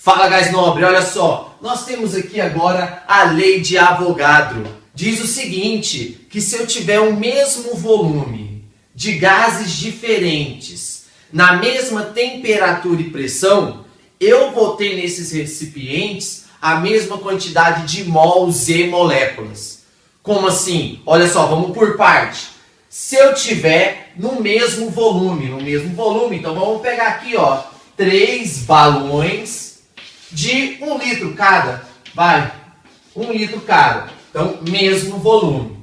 Fala, gás nobre, olha só, nós temos aqui agora a lei de Avogadro. Diz o seguinte, que se eu tiver o mesmo volume de gases diferentes, na mesma temperatura e pressão, eu vou ter nesses recipientes a mesma quantidade de mols e moléculas. Como assim? Olha só, vamos por parte. Se eu tiver no mesmo volume, então vamos pegar aqui, ó, 3 balões de 1 litro cada, vai, 1 litro cada, então mesmo volume,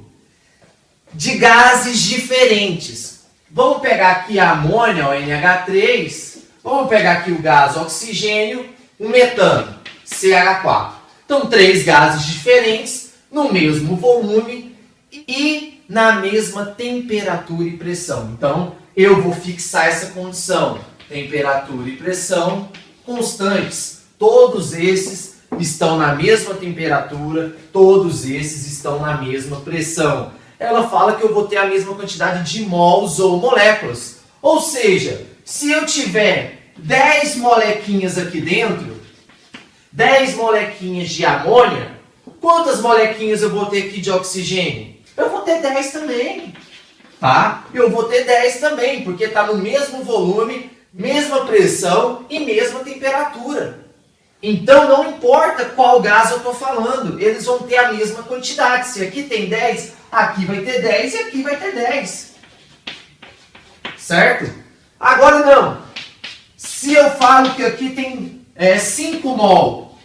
de gases diferentes. Vamos pegar aqui a amônia, o NH3, vamos pegar aqui o gás oxigênio, o metano, CH4. Então 3 gases diferentes, no mesmo volume e na mesma temperatura e pressão. Então eu vou fixar essa condição, temperatura e pressão constantes. Todos esses estão na mesma temperatura, todos esses estão na mesma pressão. Ela fala que eu vou ter a mesma quantidade de mols ou moléculas. Ou seja, se eu tiver 10 molequinhas aqui dentro, 10 molequinhas de amônia, quantas molequinhas eu vou ter aqui de oxigênio? Eu vou ter 10 também, tá? Eu vou ter 10 também, porque está no mesmo volume, mesma pressão e mesma temperatura. Então não importa qual gás eu estou falando, eles vão ter a mesma quantidade. Se aqui tem 10, aqui vai ter 10 e aqui vai ter 10. Certo? Agora não. Se eu falo que aqui tem 5 mol,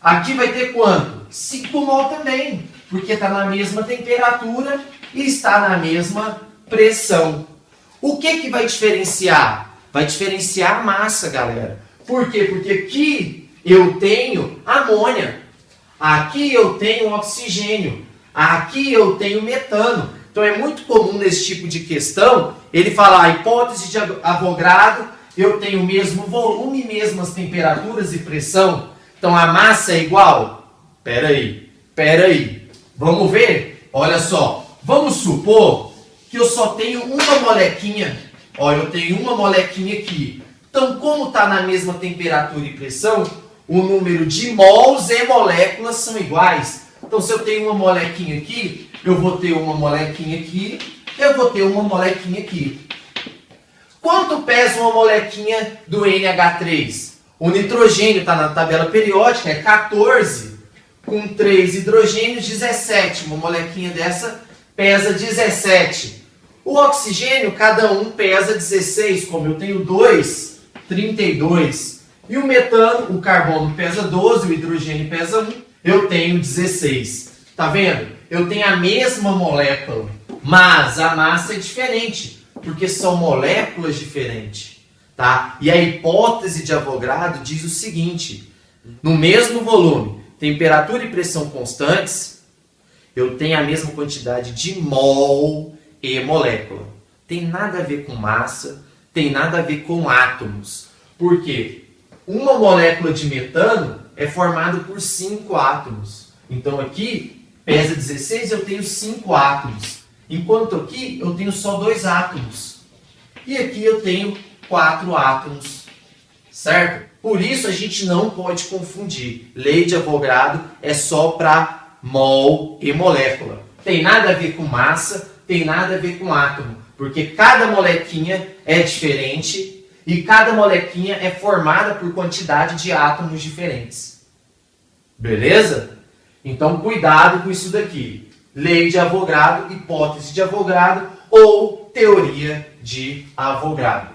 aqui vai ter quanto? 5 mol também, porque está na mesma temperatura e está na mesma pressão. O que vai diferenciar? Vai diferenciar a massa, galera. Por quê? Porque aqui eu tenho amônia, aqui eu tenho oxigênio, aqui eu tenho metano. Então é muito comum nesse tipo de questão ele falar, hipótese de Avogadro, eu tenho o mesmo volume, mesmas temperaturas e pressão. Então a massa é igual? Pera aí. Vamos ver? Olha só, vamos supor que eu só tenho uma molequinha. Ó, eu tenho uma molequinha aqui. Então como está na mesma temperatura e pressão, o número de mols e moléculas são iguais. Então, se eu tenho uma molequinha aqui, eu vou ter uma molequinha aqui, eu vou ter uma molequinha aqui. Quanto pesa uma molequinha do NH3? O nitrogênio está na tabela periódica, é 14. Com 3 hidrogênios, 17. Uma molequinha dessa pesa 17. O oxigênio, cada um pesa 16. Como eu tenho 2, 32. E o metano, o carbono pesa 12, o hidrogênio pesa 1, eu tenho 16. Tá vendo? Eu tenho a mesma molécula, mas a massa é diferente, porque são moléculas diferentes. Tá? E a hipótese de Avogadro diz o seguinte, no mesmo volume, temperatura e pressão constantes, eu tenho a mesma quantidade de mol e molécula. Tem nada a ver com massa, tem nada a ver com átomos. Por quê? Uma molécula de metano é formada por 5 átomos. Então aqui pesa 16 e eu tenho 5 átomos. Enquanto aqui eu tenho só 2 átomos. E aqui eu tenho 4 átomos. Certo? Por isso a gente não pode confundir. Lei de Avogadro é só para mol e molécula. Tem nada a ver com massa, tem nada a ver com átomo. Porque cada molequinha é diferente. E cada molequinha é formada por quantidade de átomos diferentes. Beleza? Então, cuidado com isso daqui. Lei de Avogadro, hipótese de Avogadro ou teoria de Avogadro.